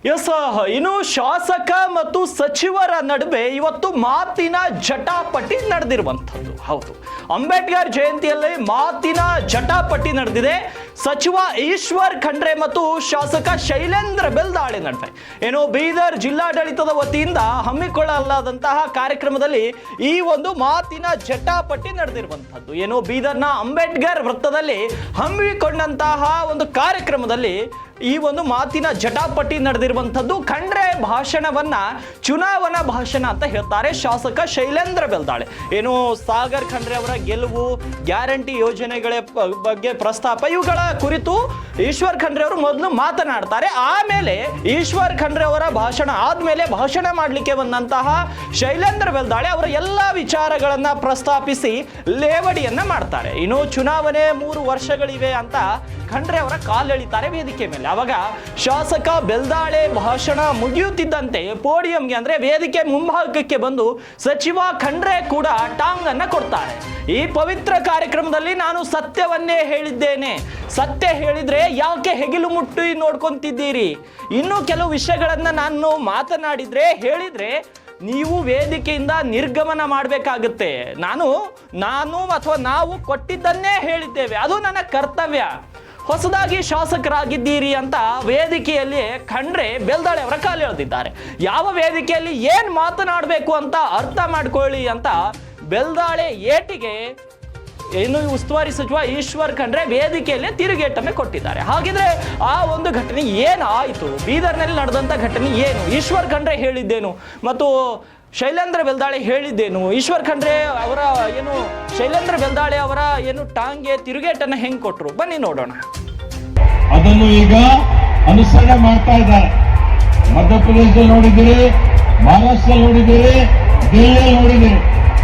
S, ಇನ್ನು ಶಾಸಕ ಮತ್ತು ಸಚಿವರ ನಡುವೆ ಇವತ್ತು ಮಾತಿನ ಜಟಾಪಟಿ ನಡೆದಿರುವಂಥದ್ದು. ಹೌದು, ಅಂಬೇಡ್ಕರ್ ಜಯಂತಿಯಲ್ಲಿ ಮಾತಿನ ಜಟಾಪಟಿ ನಡೆದಿದೆ. ಸಚಿವ ಈಶ್ವರ್ ಖಂಡ್ರೆ ಮತ್ತು ಶಾಸಕ ಶೈಲೇಂದ್ರ ಬೆಲ್ದಾಳೆ ನಡುವೆ ಏನು ಬೀದರ್ ಜಿಲ್ಲಾಡಳಿತದ ವತಿಯಿಂದ ಹಮ್ಮಿಕೊಳ್ಳಲಾದಂತಹ ಕಾರ್ಯಕ್ರಮದಲ್ಲಿ ಈ ಒಂದು ಮಾತಿನ ಜಟಾಪಟಿ ನಡೆದಿರುವಂಥದ್ದು. ಏನು ಬೀದರ್ನ ಅಂಬೇಡ್ಕರ್ ವೃತ್ತದಲ್ಲಿ ಹಮ್ಮಿಕೊಂಡಂತಹ ಒಂದು ಕಾರ್ಯಕ್ರಮದಲ್ಲಿ ಈ ಒಂದು ಮಾತಿನ ಜಟಾಪಟಿ ನಡೆದಿರುವಂಥದ್ದು. ಖಂಡ್ರೆ ಭಾಷಣವನ್ನ ಚುನಾವಣಾ ಭಾಷಣ ಅಂತ ಹೇಳ್ತಾರೆ ಶಾಸಕ ಶೈಲೇಂದ್ರ ಬೆಲ್ದಾಳೆ. ಏನು ಸಾಗರ್ ಖಂಡ್ರೆ ಅವರ ಗೆಲುವು, ಗ್ಯಾರಂಟಿ ಯೋಜನೆಗಳ ಬಗ್ಗೆ ಪ್ರಸ್ತಾಪ, ಇವುಗಳ ಕುರಿತು ಈಶ್ವರ್ ಖಂಡ್ರೆ ಅವರು ಮೊದಲು ಮಾತನಾಡ್ತಾರೆ. ಆಮೇಲೆ ಈಶ್ವರ್ ಖಂಡ್ರೆ ಅವರ ಭಾಷಣ ಆದ್ಮೇಲೆ ಭಾಷಣ ಮಾಡಲಿಕ್ಕೆ ಬಂದಂತಹ ಶೈಲೇಂದ್ರ ಬೆಲ್ದಾಳೆ ಅವರ ಎಲ್ಲ ವಿಚಾರಗಳನ್ನ ಪ್ರಸ್ತಾಪಿಸಿ ಲೇವಡಿಯನ್ನ ಮಾಡ್ತಾರೆ. ಇನ್ನು ಚುನಾವಣೆ 3 ವರ್ಷಗಳಿವೆ ಅಂತ ಖಂಡ್ರೆ ಅವರ ಕಾಲೆಳಿತಾರೆ ವೇದಿಕೆ ಮೇಲೆ. ಅವಾಗ ಶಾಸಕ ಬೆಲ್ದಾಳೆ ಭಾಷಣ ಮುಗಿಯುತ್ತಿದ್ದಂತೆ ಪೋಡಿಯಂಗೆ ಅಂದ್ರೆ ವೇದಿಕೆ ಮುಂಭಾಗಕ್ಕೆ ಬಂದು ಸಚಿವ ಖಂಡ್ರೆ ಕೂಡ ಟಾಂಗ್ ಅನ್ನ ಕೊಡ್ತಾರೆ. ಈ ಪವಿತ್ರ ಕಾರ್ಯಕ್ರಮದಲ್ಲಿ ನಾನು ಸತ್ಯವನ್ನೇ ಹೇಳಿದ್ದೇನೆ, ಸತ್ಯ ಹೇಳಿದ್ರೆ ಯಾಕೆ ಹೆಗಿಲು ಮುಟ್ಟಿ ನೋಡ್ಕೊಂತಿದ್ದೀರಿ? ಇನ್ನೂ ಕೆಲವು ವಿಷಯಗಳನ್ನ ನಾನು ಮಾತನಾಡಿದ್ರೆ ಹೇಳಿದ್ರೆ ನೀವು ವೇದಿಕೆಯಿಂದ ನಿರ್ಗಮನ ಮಾಡಬೇಕಾಗುತ್ತೆ. ನಾನು ಅಥವಾ ನಾವು ಕೊಟ್ಟಿದ್ದನ್ನೇ ಹೇಳಿದ್ದೇವೆ, ಅದು ನನ್ನ ಕರ್ತವ್ಯ. ಹೊಸದಾಗಿ ಶಾಸಕರಾಗಿದ್ದೀರಿ ಅಂತ ವೇದಿಕೆಯಲ್ಲಿ ಖಂಡ್ರೆ ಬೆಲ್ದಾಳೆ ಅವರ ಕಾಲು ಎಳೆದಿದ್ದಾರೆ. ಯಾವ ವೇದಿಕೆಯಲ್ಲಿ ಏನ್ ಮಾತನಾಡಬೇಕು ಅಂತ ಅರ್ಥ ಮಾಡ್ಕೊಳ್ಳಿ ಅಂತ ಬೆಲ್ದಾಳೆ ಏಟಿಗೆ ಏನು ಉಸ್ತುವಾರಿ ಸಚಿವ ಈಶ್ವರ್ ಖಂಡ್ರೆ ವೇದಿಕೆಯಲ್ಲಿ ತಿರುಗೇಟನ್ನು ಕೊಟ್ಟಿದ್ದಾರೆ. ಹಾಗಿದ್ರೆ ಆ ಒಂದು ಘಟನೆ ಏನಾಯಿತು? ಬೀದರ್ನಲ್ಲಿ ನಡೆದಂಥ ಘಟನೆ ಏನು? ಈಶ್ವರ್ ಖಂಡ್ರೆ ಹೇಳಿದ್ದೇನು ಮತ್ತು ಶೈಲೇಂದ್ರ ಬೆಲ್ದಾಳೆ ಹೇಳಿದ್ದೇನು? ಈಶ್ವರ್ ಖಂಡ್ರೆ ಅವರ ಏನು ಶೈಲೇಂದ್ರ ಬೆಲ್ದಾಳೆ ಅವರ ಏನು ಟಾಂಗ್ಗೆ ತಿರುಗೇಟನ್ನು ಹೆಂಗ್ ಕೊಟ್ರು? ಬನ್ನಿ ನೋಡೋಣ. ಅದನ್ನು ಈಗ ಅನುಸರಣೆ ಮಾಡ್ತಾ ಇದ್ದಾರೆ. ಮಧ್ಯಪ್ರದೇಶದಲ್ಲಿ ನೋಡಿದ್ದೀರಿ, ಮಹಾರಾಷ್ಟ್ರದಲ್ಲಿ ನೋಡಿದ್ದೀರಿ, ದಿಲ್ಲಿಯಲ್ಲಿ ನೋಡಿದ್ದೀರಿ.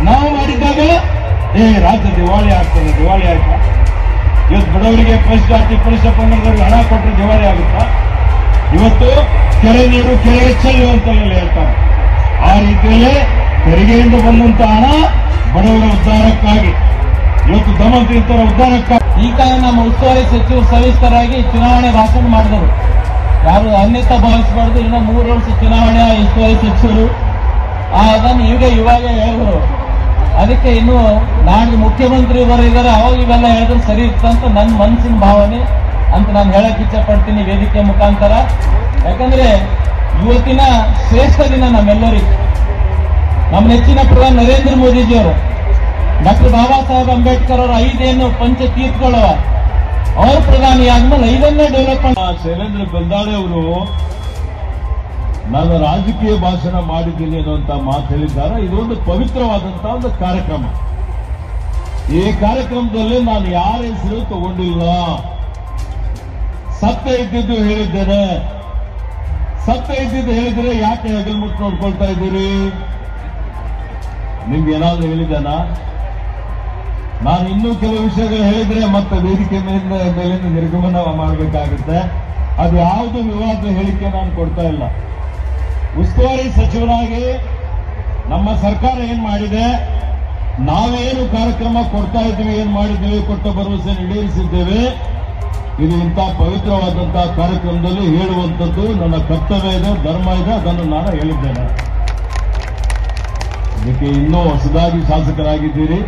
ನಾವು ಮಾಡಿದ್ದಾಗ ರಾಜ್ಯ ದಿವಾಳಿ ಆಗ್ತದೆ. ದಿವಾಳಿ ಆಯ್ತಾ? ಇವತ್ತು ಬಡವರಿಗೆ ಫಸ್ಟ್ ಜಾತಿ ಪೊಲೀಸ್ ಪಂಗಡದವ್ರಿಗೆ ಹಣ ಕೊಟ್ಟರೆ ದಿವಾಳಿ ಆಗುತ್ತಾ? ಇವತ್ತು ಕೆರೆ ನೀರು ಕೆರೆಗೆ ಚೆಲ್ಲುವಂತೆಲ್ಲ ಹೇಳ್ತಾರೆ. ಆ ರೀತಿಯಲ್ಲಿ ತೆರಿಗೆಯಿಂದ ಬಂದಂತ ಹಣ ಬಡವರ ಉದ್ಧಾರಕ್ಕಾಗಿ, ಇವತ್ತು ದಮಂತ್ರಿತರ ಉದ್ಧಾರಕ್ಕಾಗಿ. ಈಗ ನಮ್ಮ ಉಸ್ತುವಾರಿ ಸಚಿವರು ಸವಿಸ್ತರಾಗಿ ಚುನಾವಣೆ ಭಾಷಣ ಮಾಡಿದರು. ಯಾರು ಅನ್ಯತಾ ಭಾವಿಸಬಾರ್ದು. ಇನ್ನು 3 ವರ್ಷ ಚುನಾವಣೆ ಉಸ್ತುವಾರಿ ಸಚಿವರು ಅದನ್ನು ಇವಾಗ ಹೇಳಿದ್ರು. ಅದಕ್ಕೆ ಇನ್ನು ನಾಳೆ ಮುಖ್ಯಮಂತ್ರಿ ಇದ್ದಾರೆ, ಅವಾಗ ಇವೆಲ್ಲ ಹೇಳಿದ್ರೆ ಸರಿ ಇರ್ತಂತ ನನ್ನ ಮನಸ್ಸಿನ ಭಾವನೆ ಅಂತ ನಾನು ಹೇಳಕ್ ಇಚ್ಛೆ ಪಡ್ತೀನಿ ವೇದಿಕೆ ಮುಖಾಂತರ. ಯಾಕಂದ್ರೆ ಇವತ್ತಿನ ಶ್ರೇಷ್ಠ ದಿನ ನಮ್ಮೆಲ್ಲರಿಗೂ. ನಮ್ಮ ನೆಚ್ಚಿನ ಪ್ರಧಾನಿ ನರೇಂದ್ರ ಮೋದಿಜಿಯವರು ಡಾಕ್ಟರ್ ಬಾಬಾ ಸಾಹೇಬ್ ಅಂಬೇಡ್ಕರ್ ಅವರ 5 ಪಂಚತೀರ್ಥಗಳು ಅವರು ಪ್ರಧಾನಿ ಆದ್ಮೇಲೆ 5ನೇ ಡೆವಲಪ್ಮೆಂಟ್. ಶೈಲೇಂದ್ರ ಬೆಲ್ದಾಳೆ ಅವರು ನಾನು ರಾಜಕೀಯ ಭಾಷಣ ಮಾಡಿದ್ದೀನಿ ಅನ್ನುವಂತ ಮಾತು ಹೇಳಿದ್ದಾರೆ. ಇದೊಂದು ಪವಿತ್ರವಾದಂತಹ ಒಂದು ಕಾರ್ಯಕ್ರಮ. ಈ ಕಾರ್ಯಕ್ರಮದಲ್ಲಿ ನಾನು ಯಾರ ಹೆಸರು ತಗೊಂಡಿಲ್ಲ. ಸತ್ಯ ಇದ್ದಿದ್ದು ಹೇಳಿದ್ದೇನೆ. ಸತ್ಯ ಇದ್ದಿದ್ದು ಹೇಳಿದ್ರೆ ಯಾಕೆ ಹೆಗಲ್ ಮುಟ್ಟು ನೋಡ್ಕೊಳ್ತಾ ಇದ್ದೀರಿ? ನಿಮ್ಗೆ ಏನಾದ್ರೂ ಹೇಳಿದ್ದಾನ? ನಾನು ಇನ್ನೂ ಕೆಲವು ವಿಷಯಗಳು ಹೇಳಿದ್ರೆ ಮತ್ತೆ ವೇದಿಕೆ ಮೇಲಿಂದ ನಿರ್ಗಮನ ಮಾಡಬೇಕಾಗುತ್ತೆ. ಅದು ಯಾವುದು ವಿವಾದ ಹೇಳಿಕೆ ನಾನು ಕೊಡ್ತಾ ಇಲ್ಲ. ಉಸ್ತುವಾರಿ ಸಚಿವರಾಗಿ ನಮ್ಮ ಸರ್ಕಾರ ಏನ್ ಮಾಡಿದೆ, ನಾವೇನು ಕಾರ್ಯಕ್ರಮ ಕೊಡ್ತಾ ಇದ್ದೀವಿ, ಏನ್ ಮಾಡಿದ್ದೀವಿ, ಕೊಟ್ಟ ಭರವಸೆ ಈಡೇರಿಸಿದ್ದೇವೆ. ಇದು ಇಂಥ ಪವಿತ್ರವಾದಂತಹ ಕಾರ್ಯಕ್ರಮದಲ್ಲಿ ಹೇಳುವಂಥದ್ದು ನನ್ನ ಕರ್ತವ್ಯ ಇದೆ, ಧರ್ಮ ಇದೆ. ಅದನ್ನು ನಾನು ಹೇಳಿದ್ದೇನೆ. ಇದಕ್ಕೆ ಇನ್ನೂ ಹೊಸದಾಗಿ ಶಾಸಕರಾಗಿದ್ದೀರಿ,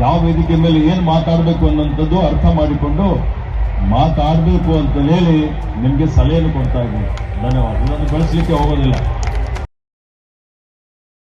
ಯಾವ ವೇದಿಕೆ ಮೇಲೆ ಏನ್ ಮಾತಾಡಬೇಕು ಅನ್ನೋಂಥದ್ದು ಅರ್ಥ ಮಾಡಿಕೊಂಡು ಮಾತಾಡಬೇಕು ಅಂತ ಹೇಳಿ ನಿಮ್ಗೆ ಸಲಹೆಯನ್ನು ಕೊಡ್ತಾ ಇದ್ದೀನಿ. ಧನ್ಯವಾದ. ಇದನ್ನು ಬಳಸಲಿಕ್ಕೆ ಹೋಗೋದಿಲ್ಲ.